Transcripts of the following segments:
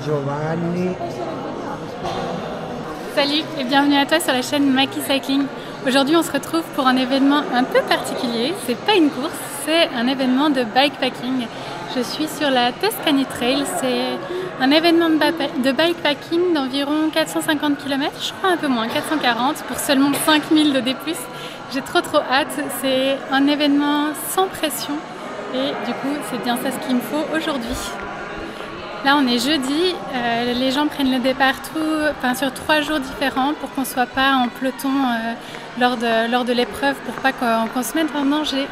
Giovanni. Salut et bienvenue à toi sur la chaîne Maki Cycling. Aujourd'hui on se retrouve pour un événement un peu particulier. C'est pas une course, c'est un événement de bikepacking. Je suis sur la Tuscany Trail. C'est un événement de bikepacking d'environ 450 km, je crois un peu moins, 440 pour seulement 5000 de D+. J'ai trop hâte. C'est un événement sans pression et du coup c'est bien ça ce qu'il me faut aujourd'hui. Là on est jeudi, les gens prennent le départ sur 3 jours différents pour qu'on ne soit pas en peloton lors de l'épreuve, pour pas qu'on se mette en danger.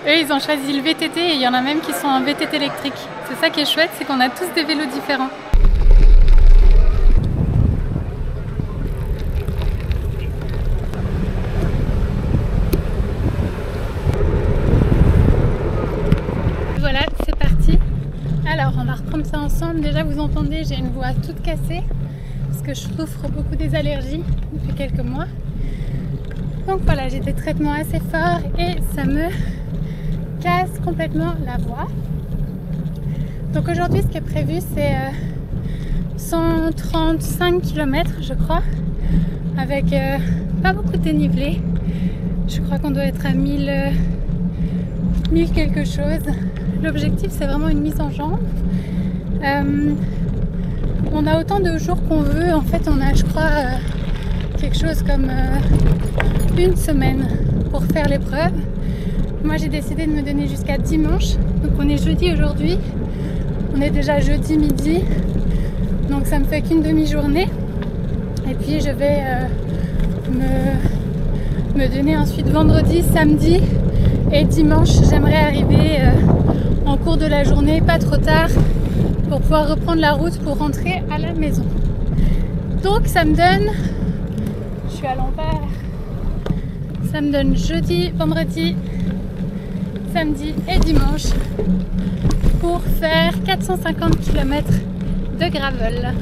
Eux ils ont choisi le VTT et il y en a même qui sont en VTT électrique. C'est ça qui est chouette, c'est qu'on a tous des vélos différents. Voilà, c'est parti. Alors, on va reprendre ça ensemble. Déjà, vous entendez, j'ai une voix toute cassée parce que je souffre beaucoup des allergies depuis quelques mois. Donc voilà, j'ai des traitements assez forts et ça me casse complètement la voix. Donc aujourd'hui, ce qui est prévu, c'est 135 km, je crois, avec pas beaucoup de dénivelé. Je crois qu'on doit être à 1000 quelque chose. L'objectif c'est vraiment une mise en jambe. On a autant de jours qu'on veut. En fait on a je crois quelque chose comme une semaine pour faire l'épreuve. Moi j'ai décidé de me donner jusqu'à dimanche. Donc on est jeudi aujourd'hui. On est déjà jeudi midi. Donc ça me fait qu'une demi-journée. Et puis je vais me donner ensuite vendredi, samedi et dimanche. J'aimerais arriver en cours de la journée, pas trop tard, pour pouvoir reprendre la route pour rentrer à la maison. Donc ça me donne, je suis à l'envers, ça me donne jeudi, vendredi, samedi et dimanche pour faire 450 km de gravel.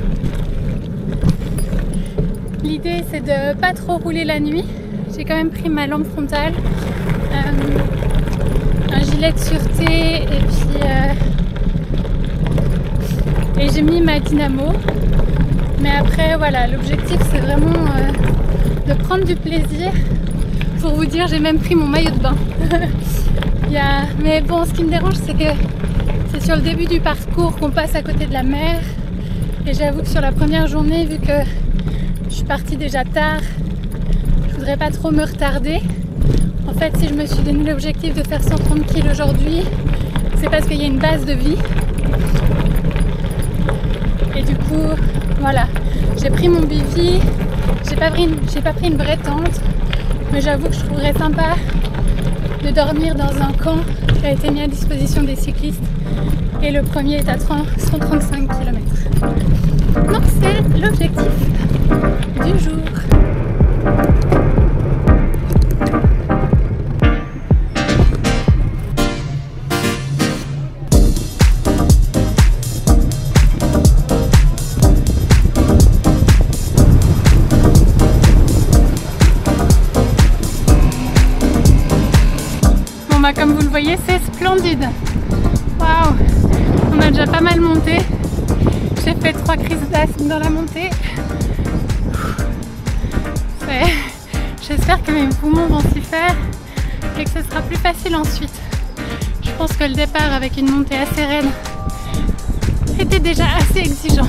L'idée c'est de pas trop rouler la nuit. J'ai quand même pris ma lampe frontale, un gilet de sûreté et j'ai mis ma dynamo. Mais après voilà, l'objectif c'est vraiment de prendre du plaisir. Pour vous dire, j'ai même pris mon maillot de bain. Mais bon, ce qui me dérange c'est que c'est sur le début du parcours qu'on passe à côté de la mer. Et j'avoue que sur la première journée, vu que je suis partie déjà tard, je voudrais pas trop me retarder. En fait, si je me suis donné l'objectif de faire 130 kg aujourd'hui, c'est parce qu'il y a une base de vie. Et du coup, voilà, j'ai pris mon bivy, j'ai pas pris une vraie tente, mais j'avoue que je trouverais sympa de dormir dans un camp qui a été mis à disposition des cyclistes. Et le premier est à 135 km. Donc c'est l'objectif du jour. Comme vous le voyez, c'est splendide. Waouh! On a déjà pas mal monté. J'ai fait 3 crises d'asthme dans la montée. J'espère que mes poumons vont s'y faire et que ce sera plus facile ensuite. Je pense que le départ avec une montée assez raide était déjà assez exigeant.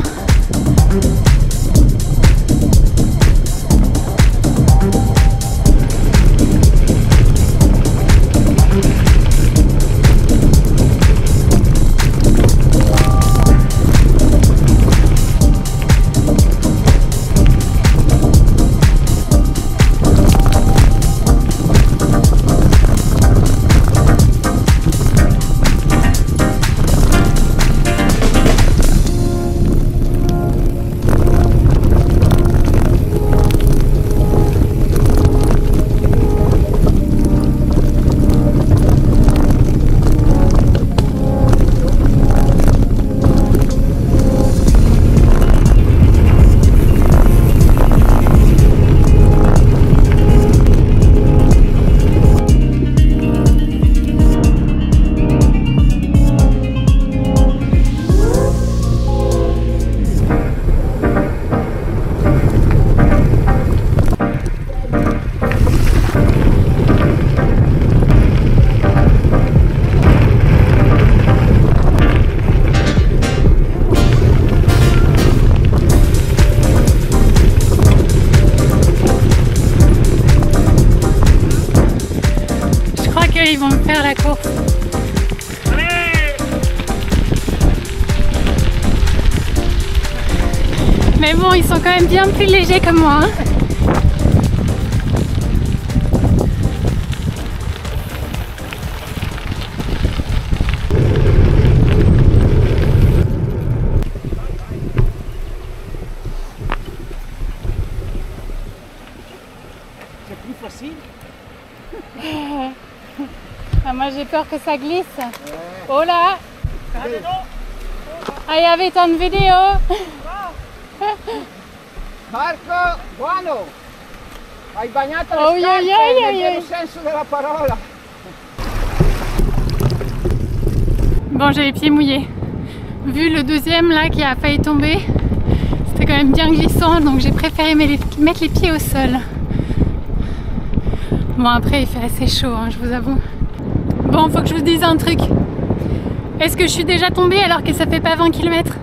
eux ils vont me faire la course. Mais bon, ils sont quand même bien plus légers que moi. Hein. C'est plus facile. Ah, moi j'ai peur que ça glisse. Oh là! Hai avete un video? Marco, buono! Hai bagnato le Oh, scarpe nel vero senso della parola. Bon, j'ai les pieds mouillés. Vu le deuxième là qui a failli tomber, c'était quand même bien glissant, donc j'ai préféré mettre les pieds au sol. Bon, après il fait assez chaud, hein, je vous avoue. Bon, faut que je vous dise un truc. Est-ce que je suis déjà tombée alors que ça fait pas 20 km?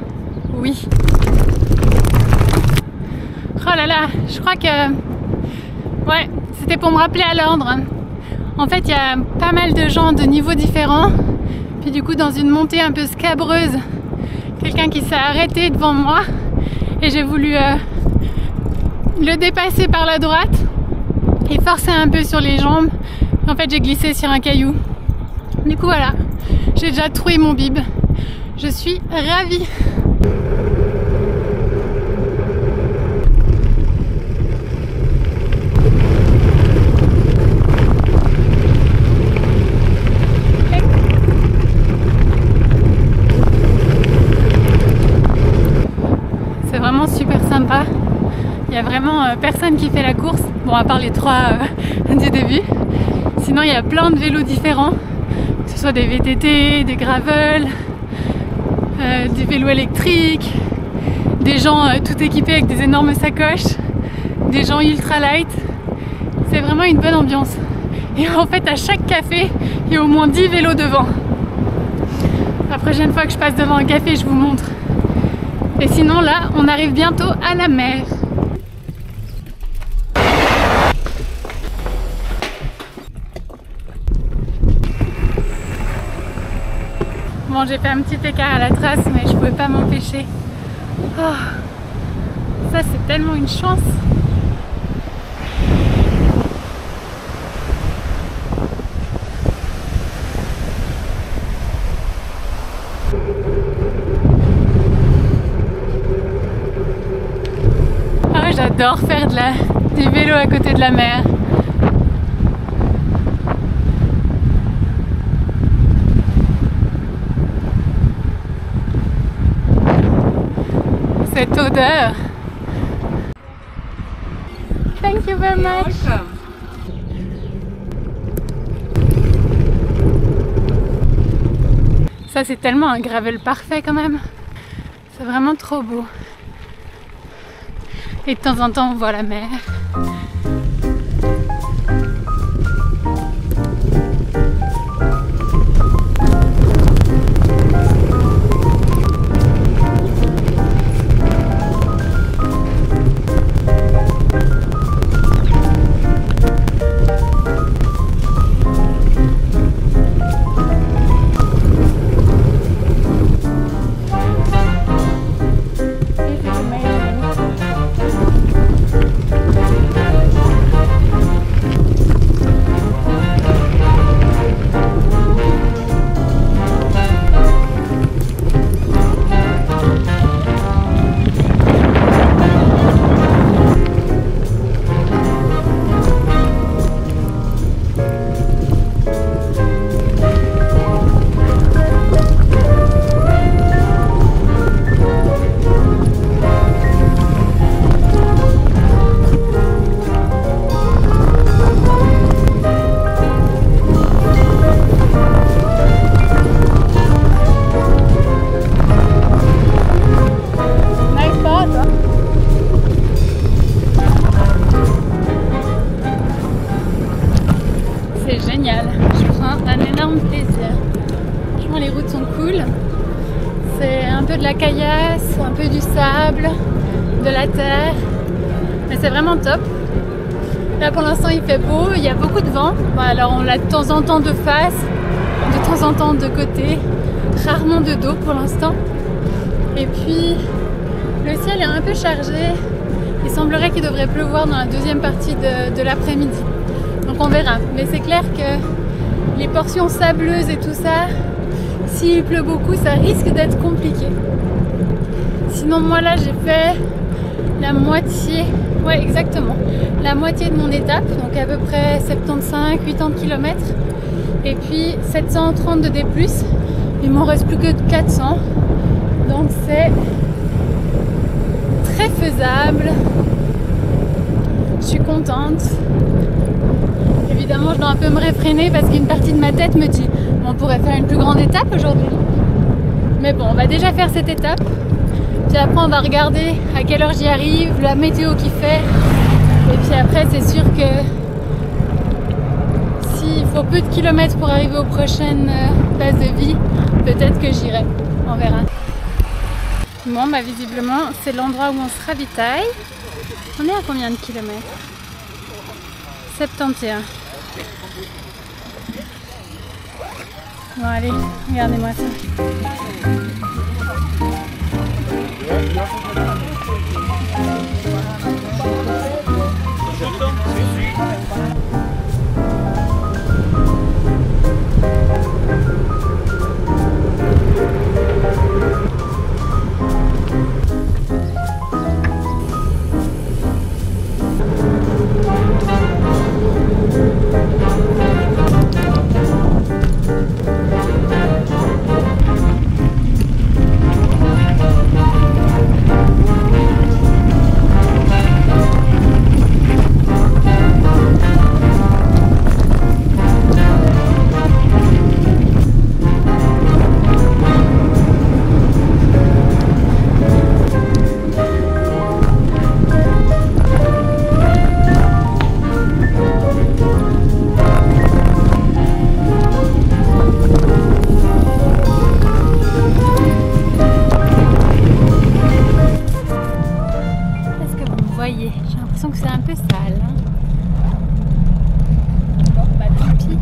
Oui. Oh là là, je crois que... Ouais, c'était pour me rappeler à l'ordre. En fait, il y a pas mal de gens de niveaux différents. Puis du coup, dans une montée un peu scabreuse, quelqu'un qui s'est arrêté devant moi. Et j'ai voulu le dépasser par la droite et forcer un peu sur les jambes. En fait, j'ai glissé sur un caillou. Du coup, voilà, j'ai déjà troué mon bib. Je suis ravie. C'est vraiment super sympa. Il n'y a vraiment personne qui fait la course. Bon, à part les trois du début. Sinon, il y a plein de vélos différents. Que ce soit des VTT, des gravel, des vélos électriques, des gens tout équipés avec des énormes sacoches, des gens ultra light. C'est vraiment une bonne ambiance. Et en fait, à chaque café, il y a au moins 10 vélos devant. La prochaine fois que je passe devant un café, je vous montre. Et sinon, là, on arrive bientôt à la mer. Bon, j'ai fait un petit écart à la trace, mais je pouvais pas m'empêcher. Oh, ça, c'est tellement une chance. Ah, j'adore faire du vélo à côté de la mer. Cette odeur. Thank you very much. Ça, c'est tellement un gravel parfait quand même. C'est vraiment trop beau. Et de temps en temps, on voit la mer. Les routes sont cool, c'est un peu de la caillasse, un peu du sable, de la terre, mais c'est vraiment top. Là pour l'instant il fait beau, il y a beaucoup de vent. Bon, alors on l'a de temps en temps de face, de temps en temps de côté, rarement de dos pour l'instant. Et puis le ciel est un peu chargé. Il semblerait qu'il devrait pleuvoir dans la deuxième partie de l'après-midi. Donc on verra. Mais c'est clair que les portions sableuses et tout ça, s'il pleut beaucoup, ça risque d'être compliqué. Sinon moi là j'ai fait la moitié, ouais exactement, la moitié de mon étape, donc à peu près 75-80 km. Et puis 730 de D+, il m'en reste plus que 400. Donc c'est très faisable. Je suis contente. Évidemment je dois un peu me réfréner parce qu'une partie de ma tête me dit on pourrait faire une plus grande étape aujourd'hui. Mais bon, on va déjà faire cette étape. Puis après on va regarder à quelle heure j'y arrive, la météo qu'il fait. Et puis après c'est sûr que s'il faut peu de kilomètres pour arriver aux prochaines bases de vie, peut-être que j'irai. On verra. Bon bah visiblement c'est l'endroit où on se ravitaille. On est à combien de kilomètres? 71. Bon allez, regardez-moi ça. J'ai l'impression que c'est un peu sale. Hein. Bon, bah tant pis.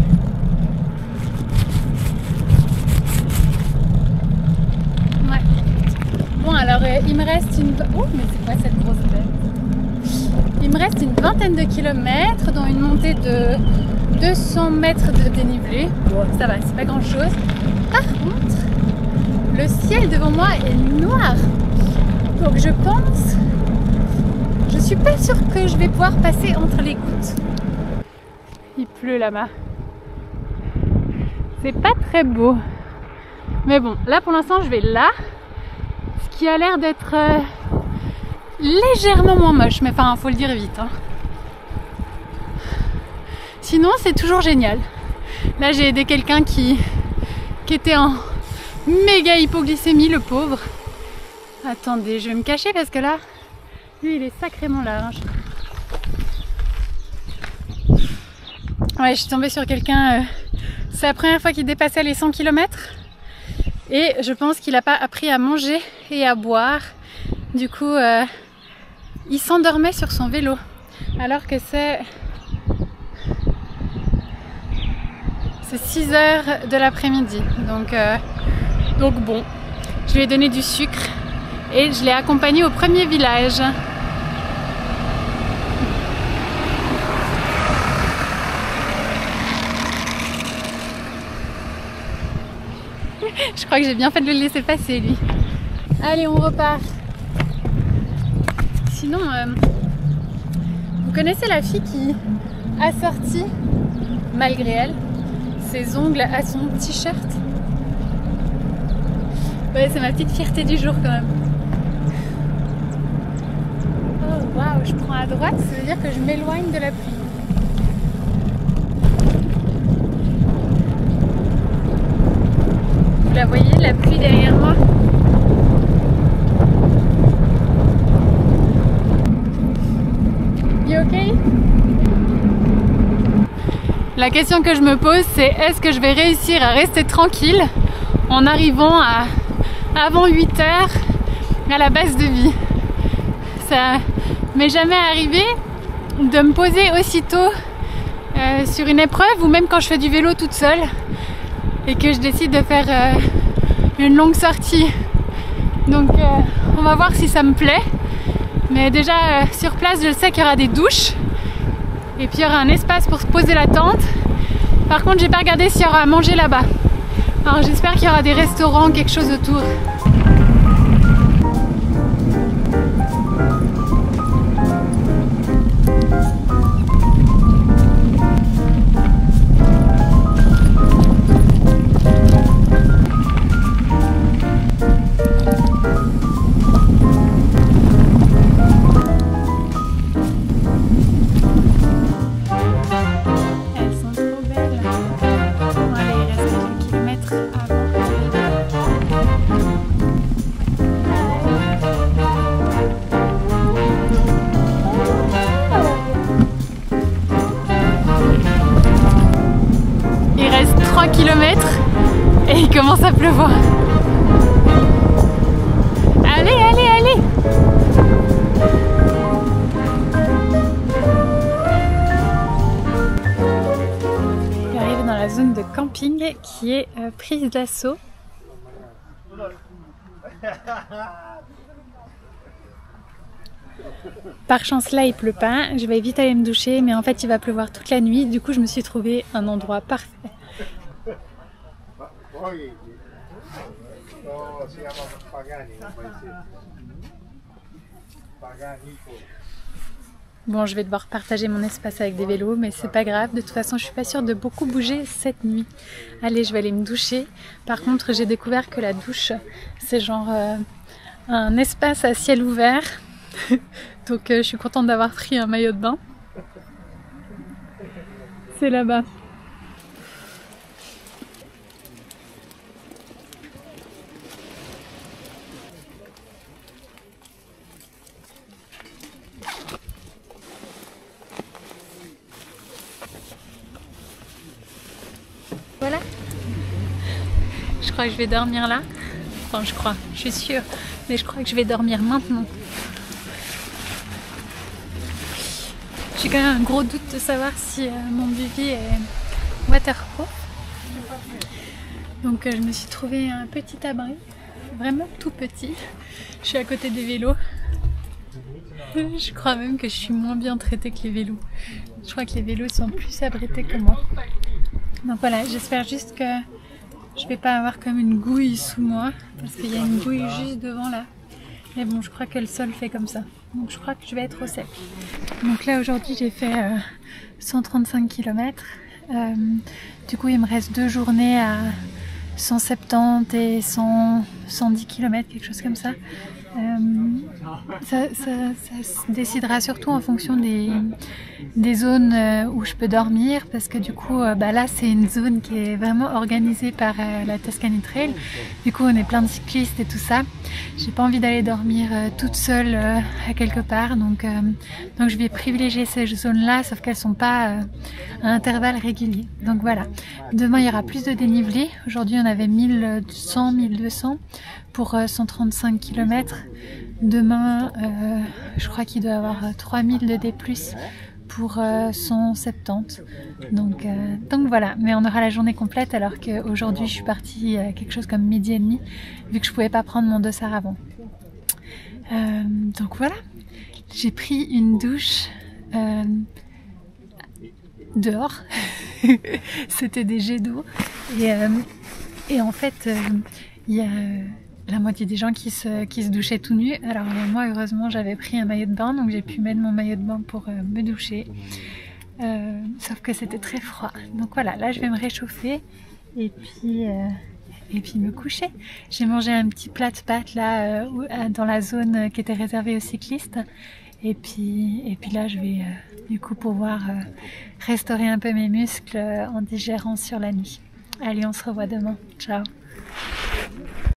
Ouais. Bon, alors il me reste une... Oh, mais c'est quoi cette grosse bête? Il me reste une vingtaine de kilomètres, dont une montée de 200 mètres de dénivelé. Bon, ça va, c'est pas grand chose. Par contre, le ciel devant moi est noir. Donc je pense... Je suis pas sûre que je vais pouvoir passer entre les gouttes. Il pleut là-bas. C'est pas très beau. Mais bon, là pour l'instant je vais là. Ce qui a l'air d'être légèrement moins moche. Mais enfin, faut le dire vite. Hein. Sinon, c'est toujours génial. Là, j'ai aidé quelqu'un qui était en méga hypoglycémie, le pauvre. Attendez, je vais me cacher parce que là... Lui, il est sacrément large. Ouais, je suis tombée sur quelqu'un, c'est la première fois qu'il dépassait les 100 km. Et je pense qu'il n'a pas appris à manger et à boire. Du coup, il s'endormait sur son vélo. Alors que c'est 6 h de l'après-midi. Donc bon, je lui ai donné du sucre. Et je l'ai accompagné au premier village. Je crois que j'ai bien fait de le laisser passer, lui. Allez, on repart. Sinon, vous connaissez la fille qui a sorti, malgré elle, ses ongles à son t-shirt? Ouais, c'est ma petite fierté du jour quand même. Oh waouh, je prends à droite, ça veut dire que je m'éloigne de la pluie. Vous la voyez, la pluie derrière moi? You okay? La question que je me pose, c'est est-ce que je vais réussir à rester tranquille en arrivant avant 8 h à la base de vie? Ça m'est jamais arrivé de me poser aussitôt sur une épreuve ou même quand je fais du vélo toute seule et que je décide de faire une longue sortie. Donc on va voir si ça me plaît. Mais déjà sur place je sais qu'il y aura des douches et puis il y aura un espace pour se poser la tente. Par contre j'ai pas regardé s'il y aura à manger là-bas. Alors j'espère qu'il y aura des restaurants, quelque chose autour. Et il commence à pleuvoir. Allez, allez, allez! Je arrive dans la zone de camping qui est prise d'assaut. Par chance là il pleut pas, je vais vite aller me doucher mais en fait il va pleuvoir toute la nuit, du coup je me suis trouvé un endroit parfait. Bon, je vais devoir partager mon espace avec des vélos, mais c'est pas grave. De toute façon, je suis pas sûre de beaucoup bouger cette nuit. Allez, je vais aller me doucher. Par contre, j'ai découvert que la douche, c'est genre un espace à ciel ouvert. Donc, je suis contente d'avoir pris un maillot de bain. C'est là-bas. Voilà. Je crois que je vais dormir là. Enfin, je suis sûre. Mais je crois que je vais dormir maintenant. J'ai quand même un gros doute de savoir si mon bivy est waterproof. Donc je me suis trouvé un petit abri. Vraiment tout petit. Je suis à côté des vélos. Je crois même que je suis moins bien traitée que les vélos. Je crois que les vélos sont plus abrités que moi. Donc voilà, j'espère juste que je vais pas avoir comme une gouille sous moi, parce qu'il y a une gouille juste devant là. Mais bon, je crois que le sol fait comme ça. Donc je crois que je vais être au sec. Donc là aujourd'hui j'ai fait 135 km. Du coup il me reste 2 journées à 170 et 110 km, quelque chose comme ça. Ça se décidera surtout en fonction des zones où je peux dormir, parce que du coup là c'est une zone qui est vraiment organisée par la Tuscany Trail. Du coup on est plein de cyclistes et tout ça. J'ai pas envie d'aller dormir toute seule à quelque part, donc je vais privilégier ces zones là, sauf qu'elles sont pas à intervalles réguliers. Donc voilà, demain il y aura plus de dénivelé. Aujourd'hui on avait 1100-1200 pour 135 km. Demain, je crois qu'il doit y avoir 3000 de D+, pour 170. Donc voilà, mais on aura la journée complète, alors qu'aujourd'hui je suis partie à quelque chose comme midi et demi, vu que je pouvais pas prendre mon dossard avant. Donc voilà, j'ai pris une douche dehors. C'était des jets d'eau et en fait il y a la moitié des gens qui se douchaient tout nus. Alors moi heureusement j'avais pris un maillot de bain, donc j'ai pu mettre mon maillot de bain pour me doucher. Sauf que c'était très froid. Donc voilà, là je vais me réchauffer et puis me coucher. J'ai mangé un petit plat de pâtes là dans la zone qui était réservée aux cyclistes. Et puis là je vais du coup pouvoir restaurer un peu mes muscles en digérant sur la nuit. Allez, on se revoit demain. Ciao.